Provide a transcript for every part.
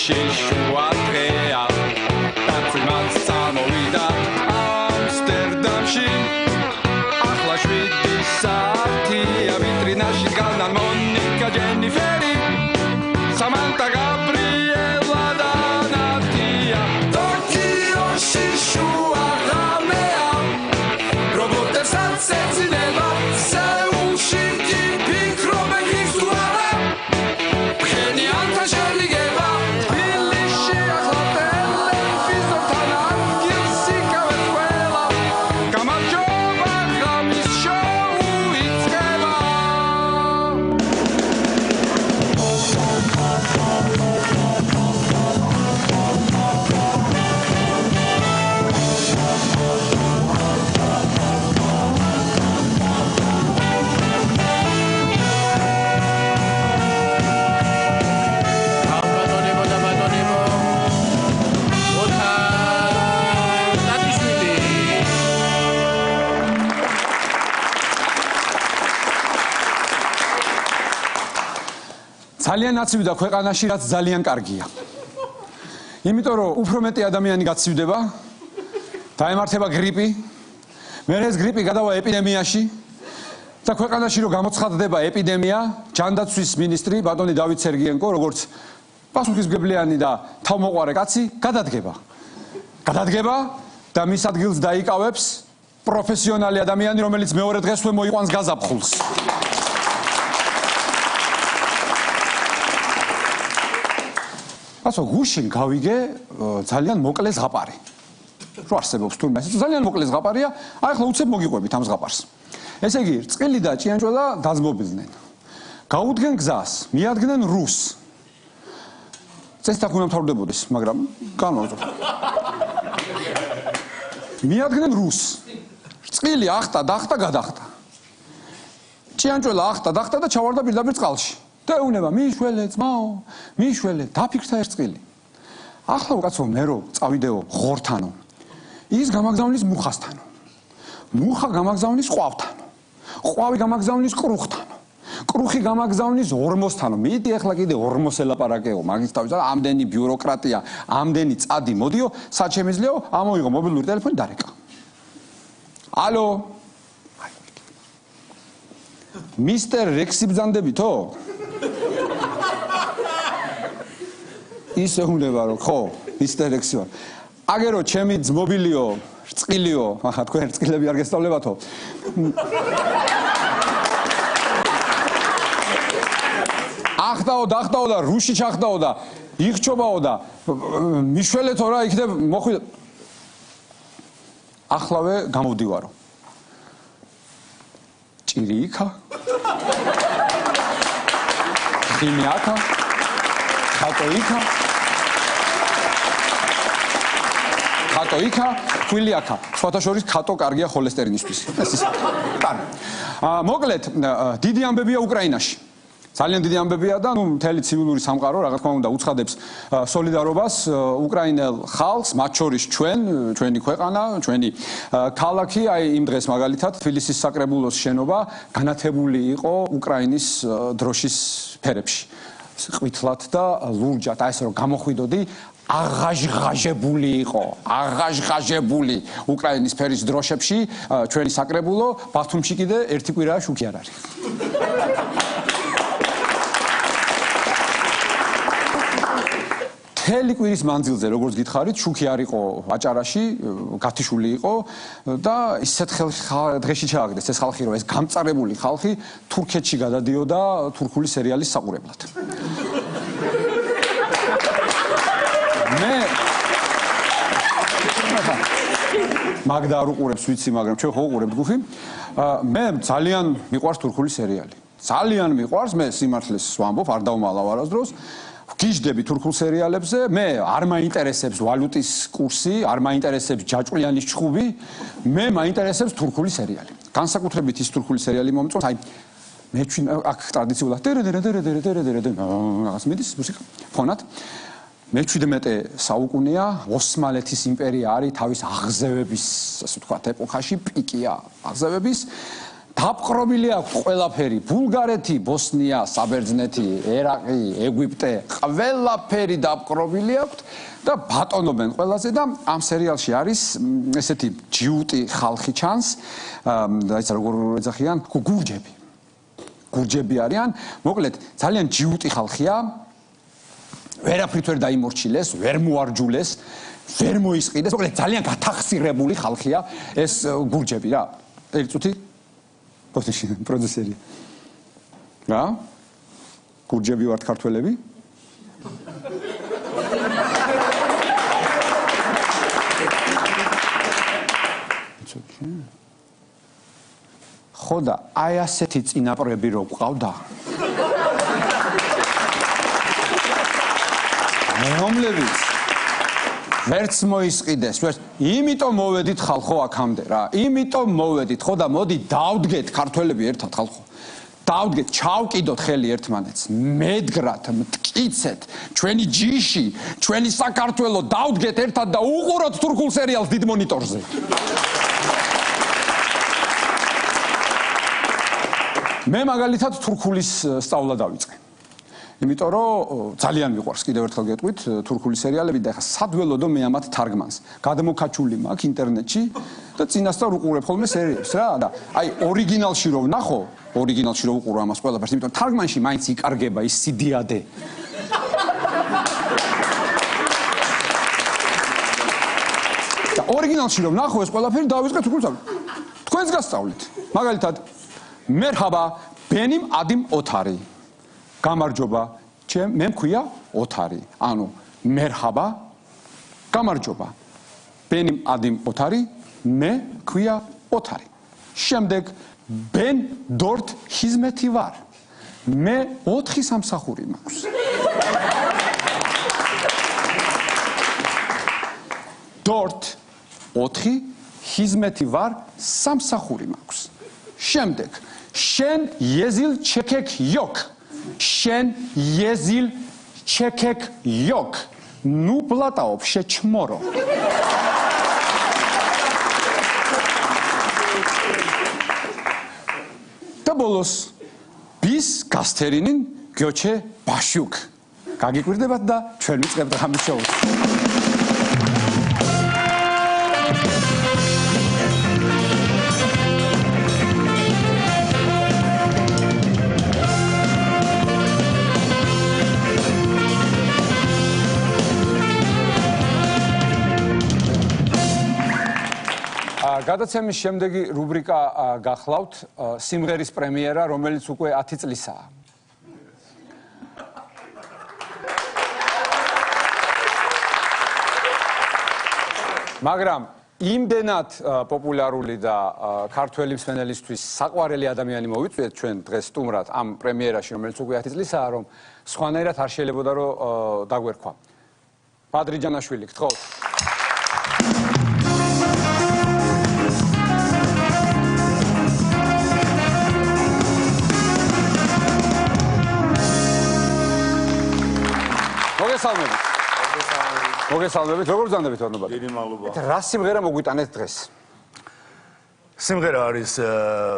შეშუა დღეა დაწმაც წამოვიდა ამსტერდამში ახლა 7 საათია ვიტრინაში დგანან მონიკა ჯენიფერი სამანტა გაბრიელა და ნატია ტოკიოში შუა ღამეა რობოტებსაც ეძინება სეულში კი ფიქრობენ ის თუ არა შელიგება თბილისში ახლა ტელევიზორთან ადგილს იკავებს ყველა გამარჯობა ღამის შოუ იწყება ძალიან აცივდა ქვეყანაში, რაც ძალიან კარგია. იმიტომ რომ უფრო მეტი ადამიანი გაცივდება, დაემართება გრიპი, მერე ეს გრიპი გადავა ეპიდემიაში და ქვეყანაში რომ გამოცხადდება ეპიდემია, ჯანდაცვის მინისტრი ბატონი დავით სერგიენკო, როგორც პასუხისმგებლიანი და თავმოყვარე კაცი, გადადგება და მის ადგილს დაიკავებს პროფესიონალი ადამიანი, რომელიც მეორე დღესვე მოიყვანს გაზაფხულს. ასო გუშინ გავიგე ძალიან მოკლე ზღაპარი. რო არსებობს თურმე, ძალიან მოკლე ზღაპარია, აი ახლა უცებ მოგიყვებით ამ ზღაპარს. ესე იგი, წყვილი და ჭიანჭველა დაძმობილდნენ. გაუდგენ გზას, მიადგნენ რუსს. წესთან უნდა მთავრდებოდეს, მაგრამ განვაგზო. მიადგნენ რუსს. წყვილი ახტა, დახტა, გადახტა. ჭიანჭველა ახტა, დახტა და ჩავარდა პირდაპირ წყალში. ეუნება მიშველე ძმაო მიშველე დაფიქრდა ერთ წილი ახლა უკაცო მე რო წავიდეო ღორთანო ის გამაგზავნის მუხასთანო მუხა გამაგზავნის ყვავთანო ყვავი გამაგზავნის კრუხთანო კრუხი გამაგზავნის ორმოსთანო მიდი ახლა კიდე ორმოს ელაპარაკეო მაგის თავის და ამდენი ბიუროკრატია ამდენი წადი მოდიო სად შემიძლიაო ამოიღო მობილური ტელეფონი დარეკა ალო მისტერ რექსი ბრძანდებითო ისე უნდა რომ ხო მისტერ რექსი ვარ აგერო ჩემი ძმობილიო რწყილიო ახლა თქვენ რწყილები არ გესწავლებათო ახტაო დახტაო და რუსში ჩახტაო და იხჩობაო და მიშველეთო რა იქნებ მოხვიდა ახლავე გამოვდივარო ჭირიქა ხიმიაკა ხატოიკა ხვილიაკა სხვათა შორის ხატო კარგია ხოლესტერინისთვის ეს ის კარგი მოკლედ დიდი ამბებია უკრაინაში ძალიან დიდი ამბებია და ნუ მთელი ცივილური სამყარო რა თქმა უნდა უცხადებს სოლიდარობას უკრაინელ ხალხს მათ შორის ჩვენი ქვეყანა ჩვენი ქალაქი აი იმ დღეს მაგალითად თბილისის საკრებულოს შენობა განათებული იყო უკრაინის დროშის ფერებში ყვითლად და ლურჯად აი ესე რომ გამოხვიდოდი აღაშღაჟებული იყო აღაშღაჟებული უკრაინის ფერის დროშებში ჩვენი საკრებულო ბათუმში კიდე ერთი კვირაა შუქი არ არის მთელი კვირის მანძილზე როგორც გითხარით შუქი არ იყო აჭარაში გათიშული იყო და ისეთ დღეში ჩააგდეს ეს ხალხი რომ ეს გამწარებული ხალხი თურქეთში გადადიოდა თურქული სერიალის საყურებლად მე მაგდა არ უყურებს ვიცი მაგრამ ჩვენ ხო უყურებთ გუხი მე ძალიან მიყვარს თურქული სერიალი ძალიან მიყვარს მე სიმართლეს ვამბობ არ დავმალავ არასდროს გიждები თურქულ სერიალებზე მე არ მაინტერესებს ვალუტის კურსი არ მაინტერესებს ჯაჭვლიანის ჩხუბი მე მაინტერესებს თურქული სერიალი განსაკუთრებით ის თურქული სერიალი მომწონს აი მე ჩვენ აქ ტრადიციულად რაღაც მიდის მუსიკა ფონად მე-17 საუკუნეა ოსმალეთის იმპერია არის თავის აღზევების ასე ვთქვათ ეპოქაში პიკია აღზევების დაპყრობილი აქვს ყველაფერი, ბულგარეთი, ბოსნია, საბერძნეთი, ერაყი, ეგვიპტე, ყველაფერი დაპყრობილი აქვს და ბატონობენ ყველაზე და ამ სერიალში არის ესეთი ჯიუტი ხალხი ჩანს, და იცი როგორ ეძახიან, გურჯები. გურჯები არიან, მოკლედ ძალიან ჯიუტი ხალხია. ვერაფრით ვერ დაიმორჩილეს, ვერ მოარჯულეს, ვერ მოისყიდეს, მოკლედ ძალიან გათახსირებული ხალხია ეს გურჯები რა. ერთი წუთი პროდიუსერი. რა? გურჯები ვართ ქართველები? ხო და აი ასეთი წინაპრები რო გვყავდა. მეომლებიც ვერც მოისყიდეს, ვერც. იმიტომ მოვედით ხალხო აქამდე რა. იმიტომ მოვედით, ხო და მოდი დავდგეთ ქართველები ერთად ხალხო. დავდგეთ, ჩავკიდოთ ხელი ერთმანეთს. მედგრად, მტკიცეთ, ჩვენი ჯიში, ჩვენი საქართველო დავდგეთ ერთად და უყუროთ თურქულ სერიალს დიდ მონიტორზე. მე მაგალითად თურქულის სწავლა დავიწყე. იმიტომ რომ ძალიან მიყვარს კიდევ ერთხელ გეტყვით თურქული სერიალები და ეხლა სად ველოდო მე ამათ თარგმანს. გადმოქაჩული მაქვს ინტერნეტში და წინასწარ უყურებ ხოლმე სერიალებს რა და აი ორიგინალში რო ვნახო, ორიგინალში რო უყურო ამას ყველაფერს, იმიტომ თარგმანში მაინც იკარგება ის სიდიადე. და ორიგინალში რო ვნახო ეს ყველაფერი დავიწყე თურქულს. თქვენს გასწავლით. მაგალითად მერჰაბა ბენიმ ადიმ ოთარი. გამარჯობა, მე მქვია ოთარი. ანუ მერჰაბა, გამარჯობა. ბენიმ ადიმ ოთარი, მე მქვია ოთარი. შემდეგ ბენ დორთ ხიზმეთი ვარ. მე 4 სამსახური მაქვს. დორთ 4 ხიზმეთი ვარ, სამსახური მაქვს. შემდეგ შენ იეზილ ჩეკეკ იოკ. შენ იეზილ ჩეკეკ იოკ. ნუ პლატაობ შეჩმორო. და ბოლოს ბის გასთერინინ გიოჩე ბაშუკ. გაგიკვირდებათ და ჩვენ ვიწყებთ ღამის შოუს. გადაცემის შემდეგი რუბრიკა გახლავთ სიმღერის პრემიერა, რომელიც უკვე 10 წლისაა. მაგრამ იმდენად პოპულარული და ქართველი მსმენელისთვის საყვარელი ადამიანი მოვიწვიეთ ჩვენ დღეს სტუმრად ამ პრემიერაში, რომელიც უკვე 10 წლისაა, რომ სხვანაირად არ შეიძლებოდა რომ დაგვერქვა. ბადრი ჯანაშვილი, გთხოვთ. მოგესალმებით, როგორ ბრძანდებით ვარნობა? დიდი მადლობა. რა სიმღერა მოგვიტანეთ დღეს? სიმღერა არის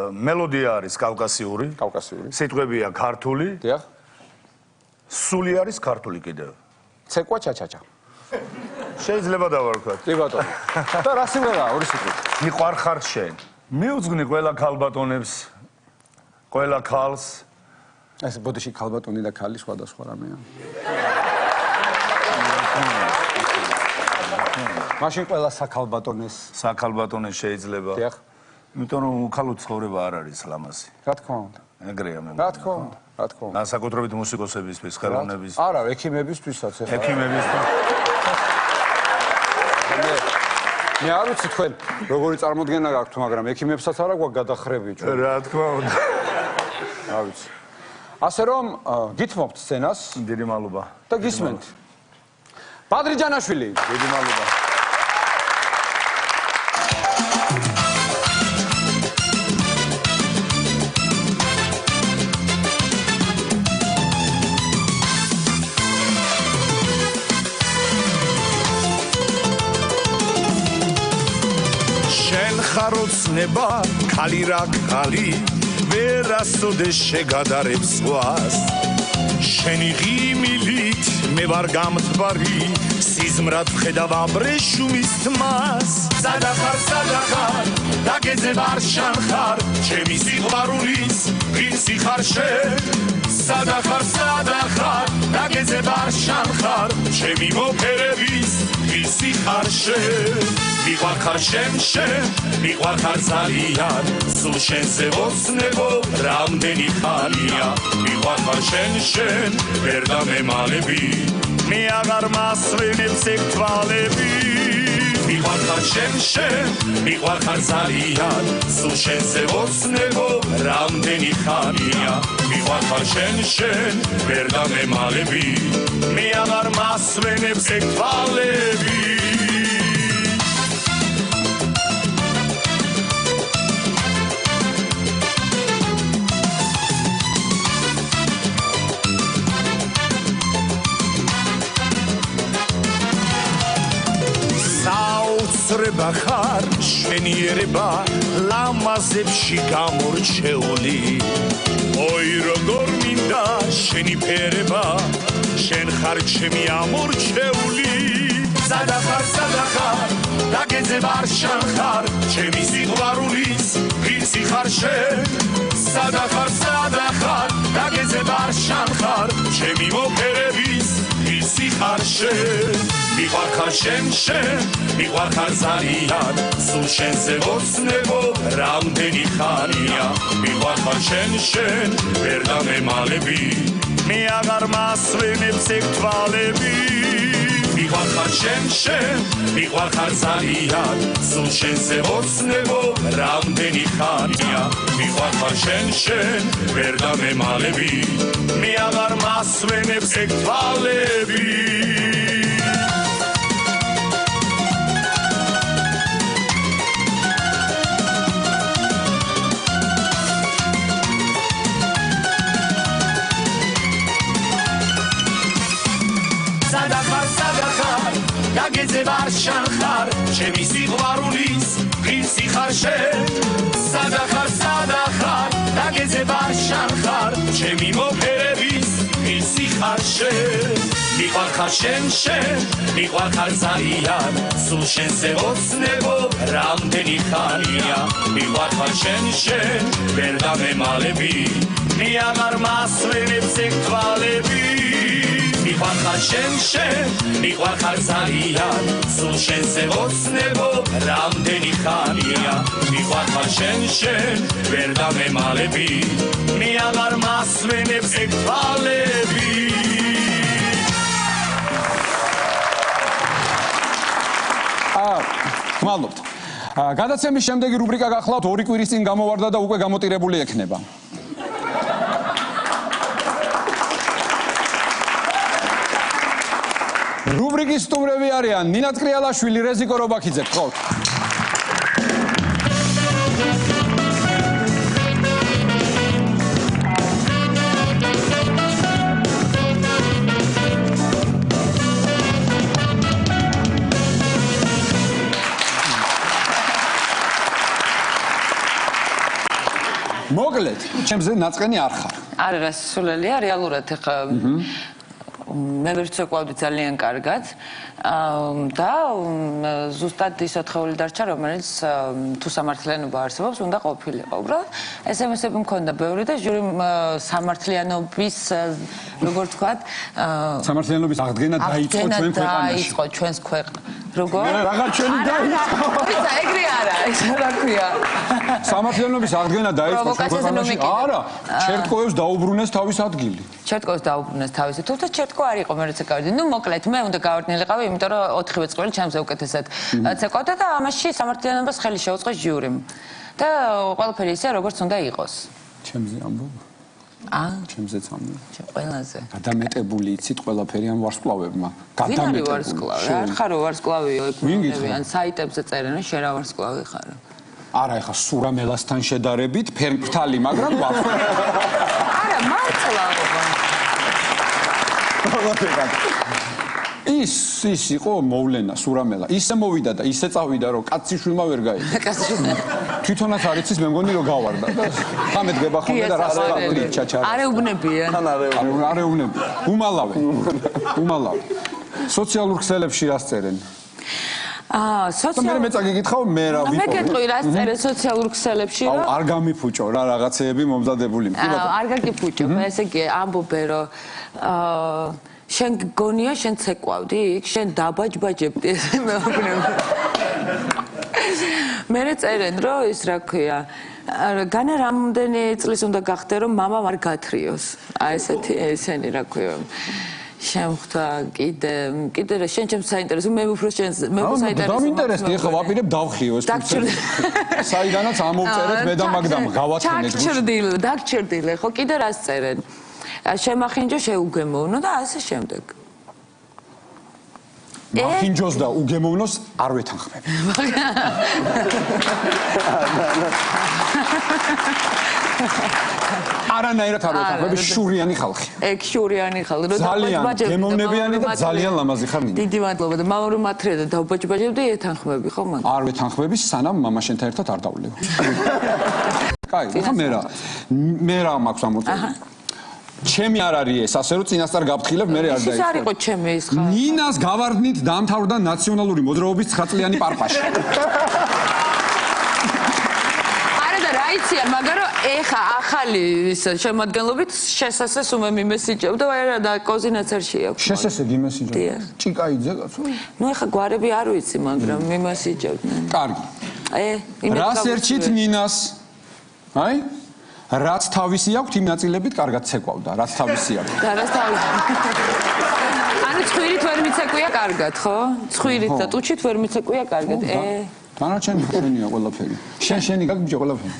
მელოდია არის კავკასიური. კავკასიური. სიტყვებია ქართული. დიახ. სული არის ქართული კიდევ. ცეკვა ჩაჩაჩა. შეიძლება დავარქვათ. კი ბატონო. და რა სიმღერაა ორი სიტყვით? მიყვარხარ შენ. მიუძღვნი ყველა ქალბატონებს, ყველა ქალს. ეს ბოდიში ქალბატონი და ქალი სხვადასხვა რამეა. მაშინ ყველა საქალბატონეს საქალბატონეს შეიძლება. დიახ. იმიტომ რომ უქალო ცხოვრება არ არის ლამაზი. რა თქმა უნდა. ეგრეა მე. რა თქმა უნდა, რა თქმა უნდა. განსაკუთრებით მუსიკოსებისთვის, ხელოვნების. არა, ექიმებისთვისაც ეხლა. ექიმებისთვის. მე არ ვიცი თქვენ როგორი წარმოდგენა გაქვთ, მაგრამ ექიმებსაც არა გვაქვს გადახრები ჩვენ. რა თქმა უნდა. რა ვიცი. ასე რომ გითმობთ სცენას. დიდი მადლობა. და გისმენთ. ბადრი ჯანაშვილი. დიდი მადლობა. შენ ხარ აღნიშნება ქალი რა ქალი ვერასოდეს შეგადარებს სხვას შენი ღიმილით მე ვარ გამთბარი სიზმრად ვხედავ აბრეშუმის თმას სადახარ დაგეძე ვარ შანხარ ჩემი სიყვარულის ღირსი ხარ შენ სადახარ დაგეძე ვარ შანხარ ჩემი მოფერების ღირსი ხარ შენ მიყვარხარ შენ მიყვარხარ ძალიან სულ შენზე ვოცნებო რამდენი ხანია მიყვარხარ შენ ვერ დამემალები მე აღარ მასვენებს ეგ თვალები მიყვარხარ შენ მიყვარხარ ძალიან სულ შენზე ვოცნებო რამდენი ხანია მიყვარხარ შენ ვერ დამემალები მე აღარ მასვენებს ეგ თვალები საოცრება ხარ შვენიერება ლამაზებში გამორჩეული ой როგორ მინდა შენი ფერება შენ ხარ ჩემი ამორჩეული სადახარ დაგეძე ვარ შანხარ ჩემი სიყვარულის ღირსი ხარ შენ სადახარ დაგეძე ვარ შანხარ ჩემი მოფერების ღირსი ხარ შენ მიყვარხარ შენ მიყვარხარ ძალიან სულ შენზე ვოცნებო რამდენი ხანია მიყვარხარ შენ ვერ დამემალები მე აღარ მასვენებს ეგ თვალები მიყვარხარ შენ მიყვარხარ ძალიან სულ შენზე ვოცნებო რამდენი ხანია მიყვარხარ შენ ვერ დამემალები მე აღარ მასვენებს ეგ თვალები დაგეძე ვარ შანხარ ჩემი სიყვარულის ღირსი ხარ შენ სადახარ დაგეძე ვარ შანხარ ჩემი მოფერების ღირსი ხარ შენ მიყვარხარ შენ მიყვარხარ ძალიან სულ შენზე ვოცნებო რამდენი ხანია მიყვარხარ შენ ვერ დამემალები მე აღარ მასვენებს ეგ თვალები მიყვარხარ შენ მიყვარხარ ძალიან სულ შენზე ვოცნებო რამდენი ხანია მიყვარხარ შენ ვერ დამემალები მე აღარ მასვენებს ეგ თვალები გმადლობთ გადაცემის შემდეგი რუბრიკა გახლავთ 2 კვირის წინ გამოვარდა და უკვე გამოტირებული ექნება რუბრიკის სტუმრები არიან ნინა ტრიალაშვილი, რეზიკო რობაქიძე, გყავთ. მოკლედ, ჩემზე ნაწყენი არ ხარ. არა, სულელია, რეალურად ეხა მე ვერცეკვავდი ძალიან კარგად და ზუსტად ის ოთხეული დარჩა რომელიც თუ სამართლიანობა არსებობს უნდა ყოფილიყო. უბრალოდ SMS-ები მქონდა ბევრი და ჟური სამართლიანობის როგორ ვთქვათ სამართლიანობის აღდგენა დაიწყო ჩვენ ქვეყანაში. დაიწყო ჩვენს ქვეყანაში. როგორ? რაღაც ჩვენი დაიწყო. ისა ეგრე არა, ეს რა ქვია. სამართლიანობის აღდგენა დაიწყო ჩვენ ქვეყანაში. არა, ჩერტკოევს დაუბრუნეს თავის ადგილი. ჩერტკოევს დაუბრუნეს თავისი. თუმცა ჩერტკო არ იყო მე როცა გავიდი. ნუ მოკლედ მე უნდა გავარდნილიყავი, იმიტომ რომ 4-ვე წყვილი ჩემზე უკეთესად ცეკვავდა და ამაში სამართლიანობას ხელი შეუწყო ჟიურიმ. და ყველაფერი ისე როგორც უნდა იყოს. ჩემზე ამბობ. ჩემზეც ამბობ. ყველაზე. გადამეტებული იცით ყველაფერი ამ ვარსკვლავებმა. გადამეტებული. ვარსკვლავი. არ ხარო ვარსკვლავიო ეკონომები ან საიტებზე წერენ შე რა ვარსკვლავი ხარო. არა, ეხა სურამელასთან შედარებით ფერფრთალი, მაგრამ ვარსკვლავი. არა, მართლა. ის იყო მოვლენა სურამელა. ისე მოვიდა და ისე წავიდა, რომ კაციშვილმა ვერ გაიგო. თვითონაც არ იცის, მე მგონი რომ გავარდა და ხამეთ გებახონდა და რას ხარ ჩაჩარა. არეუბნებიან. არეუბნები. უმალავე. სოციალურ ქსელებში რას წერენ? სოციალურ მე წაგიკითხავ მე რა ვიყო. მე გეტყვი რა წერენ სოციალურ ქსელებში რომ არ გამიფუჭო რა რაღაცეები მომზადებული. არ გაგიფუჭო, მე ესე იგი ამბობე რომ შენ გონია შენ ცეკვავდი იქ შენ დაბაჯბაჯებდი ესე მეუბნები. მე წერენ რომ ის რა ქვია განა რამდენი წლის უნდა გახდე რომ მამა არ გათრიოს. აი ესეთი ესენი რა ქვია. შემხთა კიდე რა შენ ჩემს საინტერესო მე უფრო შენს მე საინტერესო დამინტერესდი ეხლა ვაპირებ დავხიო ეს საიდანაც ამოვწერეთ მე და მაგდამ გავაჩვენეთ დაგჭირდილი ხო კიდე რას წერენ შემახინჯო შეუგემოვნო და ასე შემდეგ მახინჯოს და უგემოვნოს არ ვეთანხმები არანაირად არ ვეთანხმები შურიანი ხალხი ეგ შურიანი ხალხი რომ ძალიან გემოვნებიანი და ძალიან ლამაზი ხარ ნინო დიდი მადლობა და მამა რომ მათრია და დავბაჯბაჯებდი ეთანხმები ხო მაგ არ ვეთანხმები სანამ მამა შენთან ერთად არ დავვლევ კაი ეხა მე რა მაქვს ამოწეული ჩემი არ არის ეს ასე რომ წინასწარ გაფრთხილებ მე არ დაიწყო ის არ იყო ჩემი ეს ხალხი ნინას გავარდნით დაამთავრდა ნაციონალური მოძრაობის 9 წლიანი პარპაში იციან, მაგრამ ეხა ახალი ის შემადგენლობით შესასეს უმე მიმესიჯებ და არა და კოზინაცარში აქვს. შესასე გიმესიჯებ. ჭიკაიძე კაცო. ნუ ეხა გვარები არ ვიცი, მაგრამ მიმესიჯებდნენ. კარგი. რას ერჩით ნინას? აი? რაც თავისი აქვს, იმ ნაწილებით კარგად ცეკვავდა, რაც თავისი აქვს. და რაც თავისი. ანუ ცხვირით ვერ მიცეკვია კარგად, ხო? ცხვირით და ტუჩით ვერ მიცეკვია კარგად. დანარჩენი შენია ყველაფერი. შენი გაგიჯე ყველაფერი.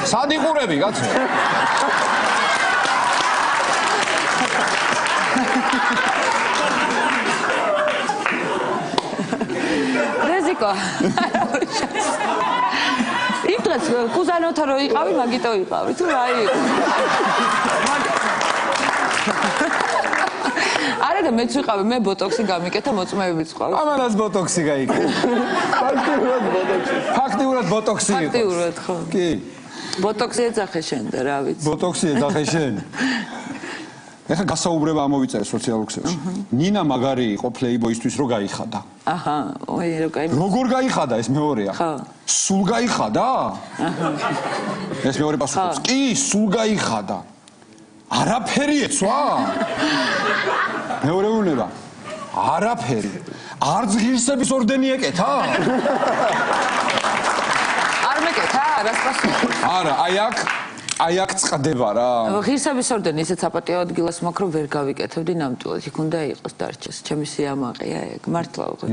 სად იყურები, კაცო? რეზიკო. იქაც კუზანოთა რო იყავი, მაგიტო იყავი. თუ რა იყო? არა და მეც ვიყავი, მე ბოტოქსი გამიკეთა, მოწმეებიც ვიყავი. ამანაც ბოტოქსი გაიკეთე. ფაქტიურად ბოტოქსი იყო. ფაქტიურად ხო. კი. ბოტოქსი ეძახე შენ და რა ვიცი. ბოტოქსი ეძახე შენ. ეხლა გასაუბრება ამოვიწერე სოციალურ ქსელში. ნინა მაგარი იყო პლეიბოისთვის რო გაიხადა. აჰა, ой, როგორ გაიხადა ეს მეორეა? ხო. სულ გაიხადა? აჰა. ეს მეორე პასუხობს. კი, სულ გაიხადა. არაფერი ეცვა? მეორე უნება. არაფერი. არც ღირსების ორდენი ეკეთა? არ მეკეთა, რას პასუხობს? არა, აი აქ წდება რა. ღირსების ორდენი ისეთ საპატიო ადგილას მაქვს რომ ვერ გავიკეთებდი ნამდვილად. იქ უნდა იყოს დარჩეს. ჩემი სიამაყეა ეგ. მართლა ვღოთ.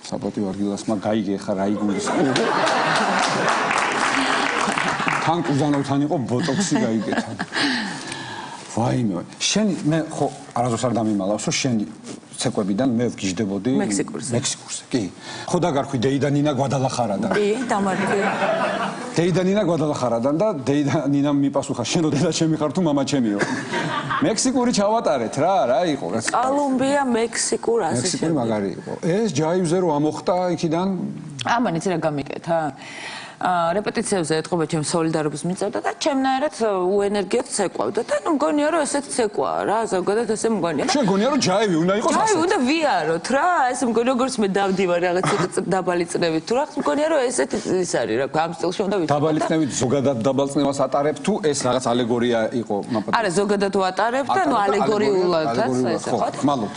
საპატიო ადგილას მაგ გაიგე ხა რა იგულის. თან კუზანოვთან იყო ბოტოქსი გაიგეთა. ვაიმე, შენი მე ხო არასდროს არ დამიმალავს, რომ შენი ცეკვებიდან მე ვგიჟდებოდი მექსიკურზე. კი. ხო დაგარქვი დეიდანინა გვადალახარადან. კი, დამარქვი. დეიდანინა გვადალახარადან და დეიდანინამ მიპასუხა, შენ რო დედა ჩემი ხარ თუ მამა ჩემიო. მექსიკური ჩავატარეთ რა იყო რა. კოლუმბია, მექსიკურ ასე. მექსიკური მაგარი იყო. ეს ჯაივზე რო ამოხტა იქიდან. ამან იცი რა გამიკეთა? რეპეტიციებზე ეთყობა ჩემს სოლიდარობის მიწევდა და ჩემნაირად უენერგიად ცეკვავდა და ნუ მგონია რომ ესეც ცეკვაა რა ზოგადად ესე მგონია. შენ მგონია რომ ჯაივი უნდა იყოს ასე? ჯაივი უნდა ვიაროთ რა ესე მგონი როგორც მე დავდივარ რაღაც დაბალი წნევით თუ რაღაც მგონია რომ ესეთი ის არის რა ამ სტილში უნდა ვიცოდე. დაბალი წნევით ზოგადად დაბალ წნევას ატარებ თუ ეს რაღაც ალეგორია იყო მაპატი? არა ზოგადად ვატარებ და ნუ ალეგორიულადაც ესე ხო? მალოთ.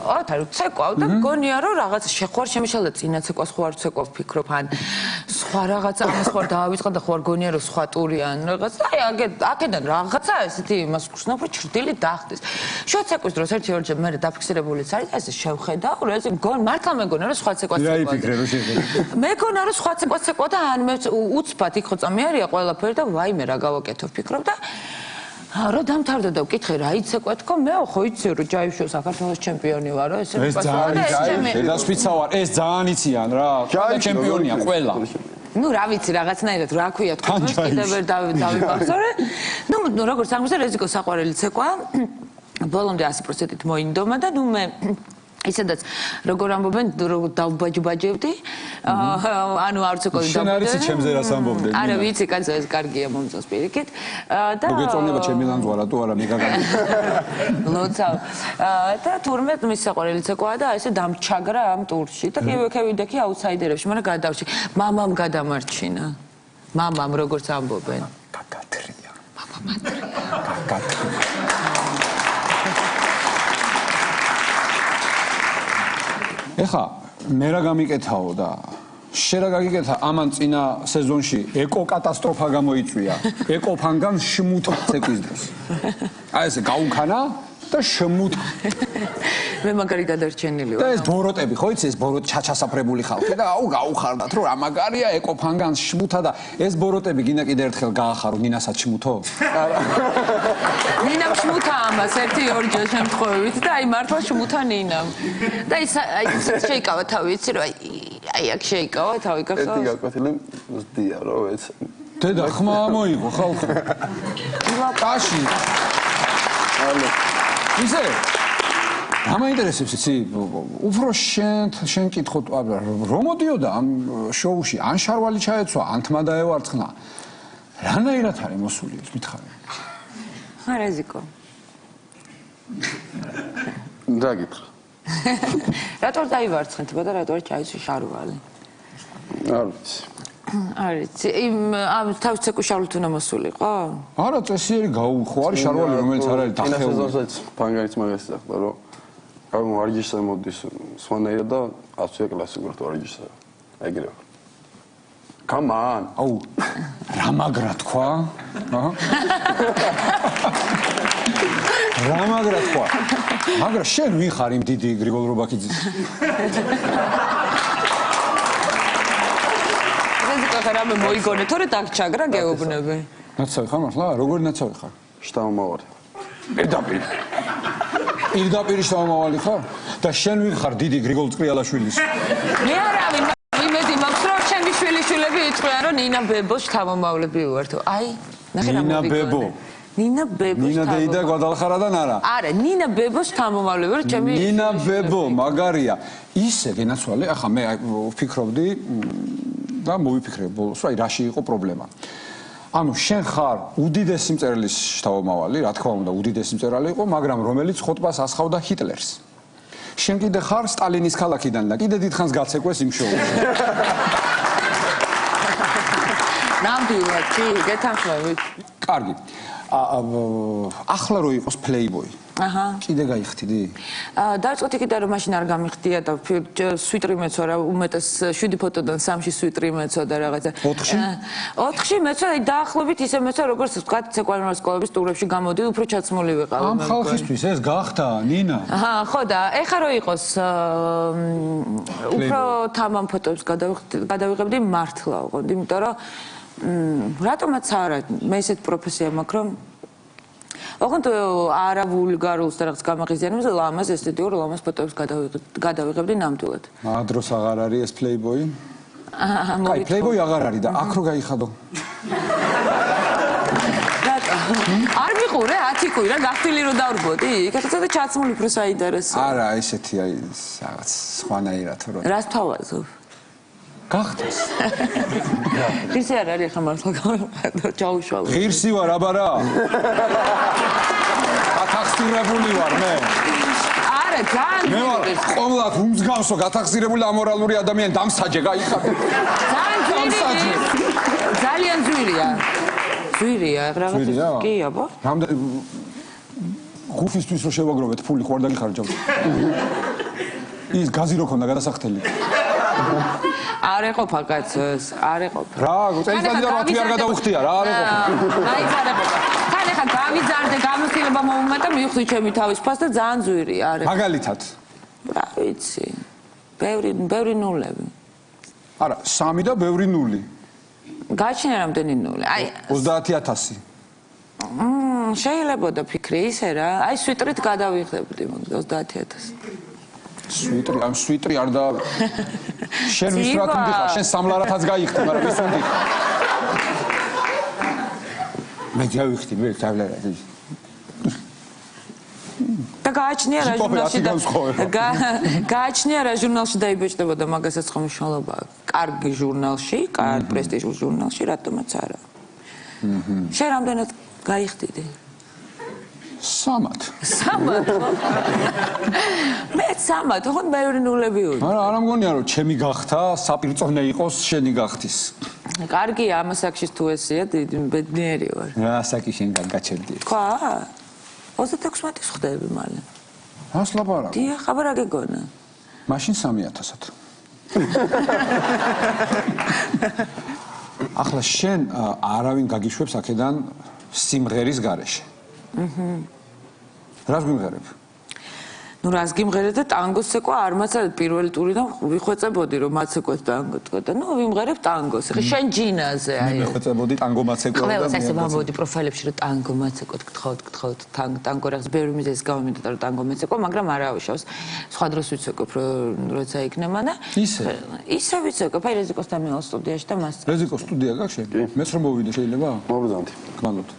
ათარო ცეკვავ და მგონია რომ რაღაც შეხვარ შემიშალდა წინა ცეკვას ხო არ ცეკვავ ფიქრობ ან სხვა რაღაცა ამას ხო არ დავავიწყდა და ხო არ გონია რომ სხვა ტური ან რაღაც აი აქედან რაღაცა ესეთი იმას გხსნა რომ ჭრდილი დახდეს შოცეკვის დროს ერთი ორჯერ მე დაფიქსირებულიც არის ესე შევხედავ რომ ეს მართლა მეგონა რომ სხვა ცეკვას ცეკვავ რაიფიქრე რომ შეხედე მეგონა რომ სხვა ცეკვას ცეკვავ და ან მე უცბად იქ ხო წამეარია ყველაფერი და ვაიმე რა გავაკეთო ფიქრობ და რა დამთავრდა და ვკითხე რა იცეკვე თქო მე ხო იცი რომ ჯაივშო საქართველოს ჩემპიონი ვარო ესე დედასვიცა ვარ ეს ძალიან იციან რა ჩემპიონია ყველა ნუ რა ვიცი რაღაცნაირად რა ქვია თქო კიდევ ვერ დავიბახსოვრე ნუ როგორც აღმოსა რეზიკო საყვარელი ცეკვა ბოლომდე 100%-ით მოინდომა და ნუ მე ისედაც როგორ ამბობენ დავბაჯბაჯებდი ანუ არც უკვე შენ არ იცი ჩემზე რას ამბობდნენ არა ვიცი კაცო ეს კარგია მომწონს პირიქით და მოგეწონება ჩემი ლანძღვა რატო არა მიგაგანი ლოცავ და თურმე მის საყვარელი ცეკვა და ესე დამჩაგრა ამ ტურში და კი ვიქევიდექი აუთსაიდერებში მაგრამ გადავში მამამ გადამარჩინა მამამ როგორც ამბობენ გაგათრია მამამატრია გაგათრია ეხა მე რა გამიკეთაო და შენ რა გაგიკეთა ამან წინა სეზონში ეკო კატასტროფა გამოიწვია ეკოფანგან შმუთ ცეკვის დროს აი ესე გაუქანა და შმუთ მე მაგარი გადარჩენილი ვარ და ეს ბოროტები ხო იცი ეს ბოროტ ჩაჩასაფრებული ხალხი და აუ გაუხარდათ რომ რა მაგარია ეკოფანგან შმუთა და ეს ბოროტები გინდა კიდე ერთხელ გაახარო ნინასაც შმუთო ნინამ შმუთა ამას 1-2 შემთხვევით და აი მართლა შმუთა ნინამ და ის შეიკავა თავი იცი რომ აი აქ შეიკავა თავი გახსოვს ერთი გაკვეთილი ზდია რომ ეს დედა ხმა მოიღო ხალხი კაში ალო ისე ამაინტერესებს იცი უფრო შენ კითხოთ რომ მოდიოდა ამ შოუში ან შარვალი ჩაეცვა ან თმა დაევარცხნა რანაირად არის მოსული ეს მითხარი არაზიკო რა გითხრა რატო დაივარცხნეთება და რატო ჩაიცვი შარვალი არ ვიცი არ იცი ამ თავის ცეკვის შარვალით უნდა მოსულიყო არა წესიერი გაუხო არის შარვალი რომელიც არ არის დახეული სეზონსაც ფანგარიც მაგას ახლა რომ ამ ვარჯიშზე მოდის სვანაირად და აცვია კლასიკურად ვარჯიშზე ეგრევე come on აუ რა მაგრა თქვა აჰა რა მაგრა თქვა მაგრა შენ ვიხარ იმ დიდი გრიგოლ რობაქიძის ხა რამე მოიგონე თორე დაგჩაგრა გეუბნები ნაცავი ხარ მართლა როგორი ნაცავი ხარ შტამომავალი პირდაპირ შტამომავალი ხარ და შენ ვიხარ დიდი გრიგოლ წრიალაშვილის მე არავინ იმედი მაქვს რომ ჩემი შვილიშვილები იტყვიან რომ ნინა ბებოს შთამომავლები ვართ აი ნახე რა მოვიგონე ნინა ბებოს ნინა დეიდა გადალხარადან არა არა ნინა ბებოს შთამომავლები ვარ ჩემი ნინა ბებო მაგარია ისე გენაცვალე ახლა მე ვფიქრობდი და მოვიფიქრე ბოლოს აი რაში იყო პრობლემა ანუ შენ ხარ უდიდესი მწერლის შთამომავალი რა თქმა უნდა უდიდესი მწერალი იყო მაგრამ რომელიც ხოტბას ასხავდა ჰიტლერს შენ კიდე ხარ სტალინის ქალაქიდან და კიდე დიდხანს გაცეკვეს იმ შოუში ნამდვილად კი გეთანხმებით კარგი ახლა რო იყოს პლეიბოი აჰა კიდე გაიხდიდი დავწყვეტი კიდე რომ მაშინ არ გამიხდია და სვიტრი მეცვა რა უმეტეს 7 ფოტოდან 3-ში სვიტრი მეცვა და რაღაცა 4-ში მეცვა დაახლოებით ისე მეცვა როგორც ვთქვათ ცეკვანურ სკოლების ტურებში გამოდივი უფრო ჩაცმული ვიყავ ამ ხალხისთვის ეს გახდა ნინა აჰა ხო და ეხა რო იყოს უფრო თამამ ფოტოებს გადავიღებდი მართლა ვიყავ იმიტომ რომ რატომაც არა მე ესეთ პროფესია მაქვს რომ ოღონდ არა ვულგარულს და რაღაც გამაღიზიანებს ლამაზ ესთეტიურ ლამაზ ფოტოებს გადავიღებდი ნამდვილად ადროს აღარ არის ეს პლეიბოი აი პლეიბოი აღარ არის და აქ რო გაიხადო არ მიყურე 10 კვირა გახდილი რომ დავრბოდი იქ ახლა ცოტა ჩაცმული უფრო საინტერესო არა ესეთი აი რაღაც სხვანაირად რომ რას თავაზობ გახდეს ღირსი არ არის ახლა მართლა ჩაუშვალო ღირსი ვარ აბარა გათახსირებული ვარ მე არა ძალიან მე ვარ ყოვლად უმსგავსო გათახსირებული ამორალური ადამიანი დამსაჯე გაიხადე ძალიან ძვირია რაღაცა კი აბა რამდენი გუფისთვის რო შევაგროვეთ ფული ხო არ დაგიხარჯავ ის გაზი რო ქონდა გადასახდელი არ ეყოფა კაცოს არ ეყოფა რა წელიწადი და მათი არ გადაუხდია რა არ ეყოფა მაინც არ ეყოფა თან ეხა გავიზარდე გამოცდილება მომუმატა მივხვდი ჩემი თავის ფას და ძალიან ძვირია არ ეყოფა მაგალითად რა ვიცი ბევრი ნულები არა 3 და ბევრი 0 გაჩნია რამდენი ნული აი 30000 შეიძლება და ფიქრი ისე რა აი სვიტრით გადავიღებდი 30000 სვიტრი ამ სვიტრი არ და შენ ვისრათ მიდიხარ შენ სამლარათაც გაიხდი მაგრამ ვის უნდა მე გავიხდი მე სამლარათი და გააჩნია რა ჟურნალში და გააჩნია რა ჟურნალში დაიბეჭდებოდა მაგასაც ხომ მნიშვნელობა კარგ ჟურნალში, კარგ პრესტიჟულ ჟურნალში, რატომაც არა. შენ რამდენად გაიხდიდი? სამად. მე სამად, ხო მეურნეულები ვარ. არა მგონია რომ ჩემი გახთა, საპირწონე იყოს შენი გახთის. კარგია ამ საკშის თუ ესეა, ბედნიერი ვარ. რა საკი შენგან გაჩერდი. ხა? 36-ის ხდები მალე. რას ლაპარაკობ? დიახ, აბა რა გეგონა? მაშინ 3000-ად. ახლა შენ არავინ გაგიშვებს აქედან სიმღერის გარეშე. რას გიმღერებ? ნუ რას გიმღერებ და ტანგოს ცეკვა არ მაცადე პირველი ტურიდან ვიხვეწებოდი რომ მაცეკვეთ ტანგო თქო და ნუ ვიმღერებ ტანგოს. ხე შენ ჯინაზე აი. მე ვხვეწებოდი ტანგო მაცეკვას და ყველას ესე ვამბობდი პროფაილებში რომ ტანგო მაცეკვოთ გთხოვთ ტანგო რაღაც ბევრი მიზეზი გამომიტა რომ ტანგო მეცეკვა მაგრამ არ ავიშავს. სხვა დროს ვიცეკვებ როცა იქნება და ისე ვიცეკვებ აი რეზიკოს დამეულ სტუდიაში და მას რეზიკოს სტუდია გაქვს შენ? მეც რომ მოვიდე შეიძლება? მოგზავნთ. გმადლობთ.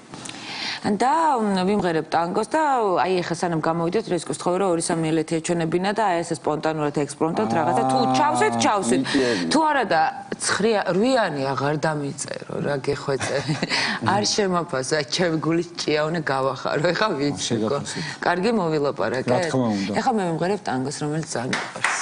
და ვიმღერებ ტანგოს და აი ეხა სანამ გამოვიდეთ რეზიკოს თხოვე რომ 2-3 ელეთი ეჩვენებინა და აი ესე სპონტანურად ექსპრომტად რაღაცა თუ ჩავსვით თუ არა და 9-8-იანი აღარ დამიწერო რა გეხვეწე არ შემაფასო აი ჩემი გულის ჭიავნე გავახარო ეხა ვიცი კარგი მოვილაპარაკე რა თქმა უნდა ეხა მე ვიმღერებ ტანგოს რომელიც ძალიან მიყვარს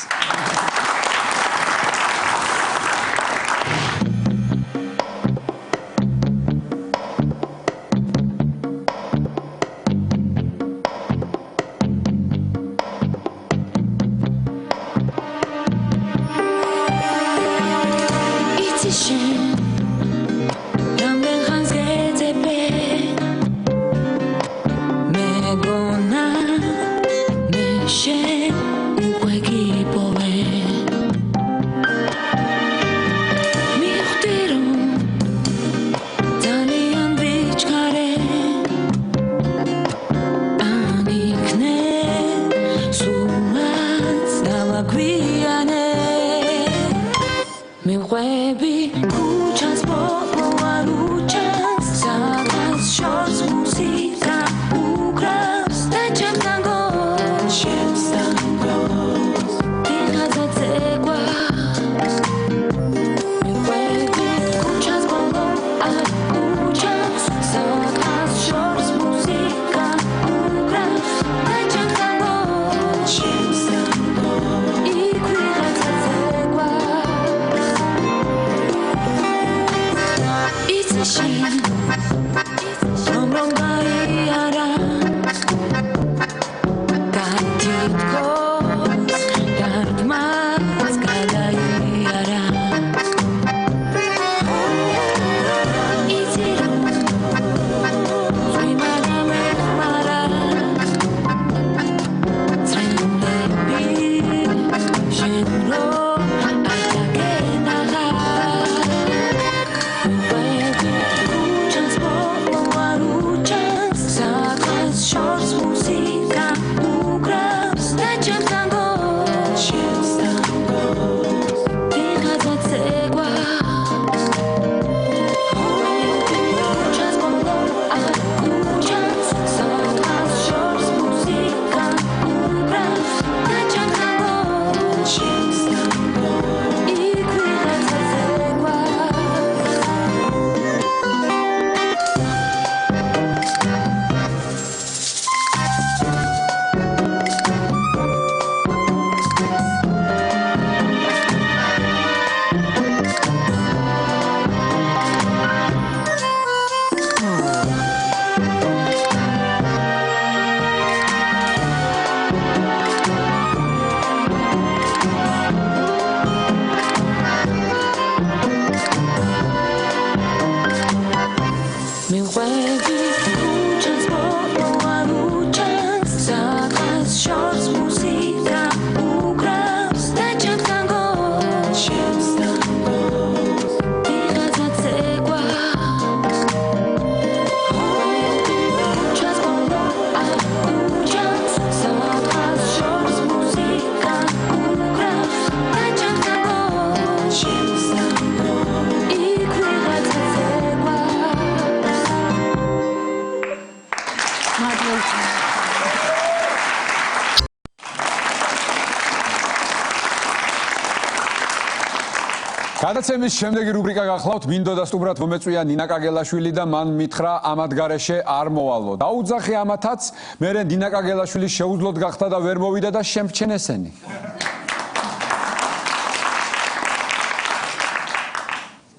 გადაცემის შემდეგი რუბრიკა გახლავთ. მინდოდა სტუბრად მომეწვია ნინა კაგელაშვილი და მან მითხრა ამათ გარეშე არ მოვალო. დაუძახი ამათაც, მერე ნინა კაგელაშვილი შეუძლოდ გახდა და ვერ მოვიდა და შემრჩენ ესენი.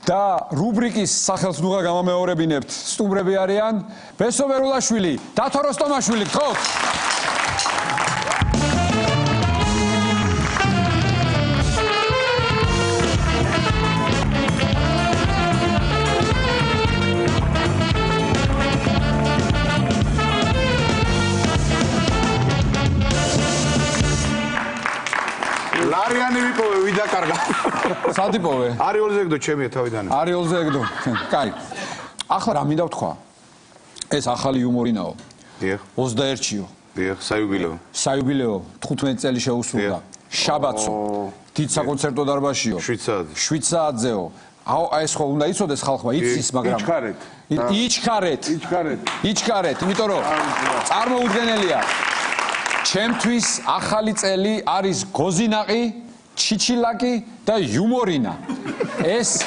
და რუბრიკის სახელს ნუღა გამომეორებინებთ. სტუმრები არიან ბესო ვერულაშვილი, დათო როსტომაშვილი, გთხოვთ. ლარიანი ვიპოვე ვიდაკარგა. სადიპოვე? არიოლზე ეგდო ჩემია თავიდან. არიოლზე ეგდო. კაი. ახლა რა მინდა ვთქვა? ეს ახალი იუმორინაო. დიახ. 21-იო. დიახ, საიუბილეო. საიუბილეო 15 წელი შეუსრულდა. შაბათსო. დიდ საკონცერტო დარბაზშიო. 7 საათზე. 7 საათზეო. ეს ხო უნდა იცოდეს ხალხმა, იცის, მაგრამ იჩქარეთ. იჩქარეთ, იმიტომ რომ წარმოუდგენელია. ჩემთვის ახალი წელი არის გოზინაყი, ჩიჩილაკი და იუმორინა. ეს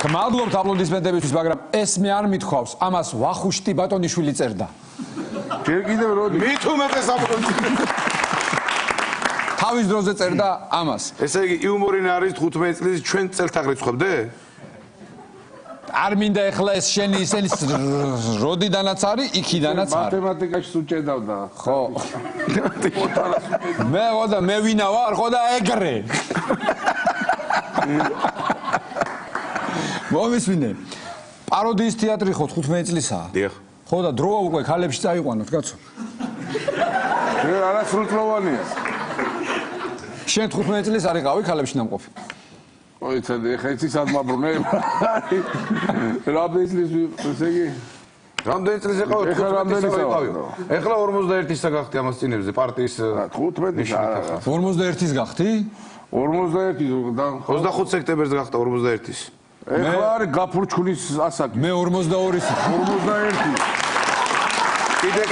გმადლობთ აპლოდისმენტებისთვის, მაგრამ ეს მე არ მithქვავს, ამას ვახუშტი ბატონიშვილი წერდა. ჯერ კიდევ როდი? მით უმეტეს აპლოდისმენტები. თავის დროზე წერდა ამას. ესე იგი იუმორინა არის 15 წლის ჩვენ წელთან რიცხვებდე? არ მინდა ეხლა ეს შენი ისენი როდიდანაც არის, იქიდანაც არის. მათემატიკაში უჭედავდა. ხო. მე ვინა ვარ, ხო და ეგრე. მომისმინე. პაროდიის თეატრი ხო 15 წლისაა? დიახ. ხო და დროა უკვე ქალებში წაიყვანოთ, კაცო. შენ არასრულწლოვანია. შენ 15 წლის არ იყავი ქალებში ნამყოფი. ой, ცადი, ხა იცი სად მაბრუნე? რამდენი წლის ესე იგი? რამდენი წლის იყავ? ეხლა რამდენი იყავი? ეხლა 41-ისა გახდი ამას წინებზე პარტიის 15-ის არა. 41-ის გახდი? 41 და 25 სექტემბერს გახდა 41-ის. ეხლა არის გაფურჩქულის ასაკი. მე 42-ის. 41. კიდე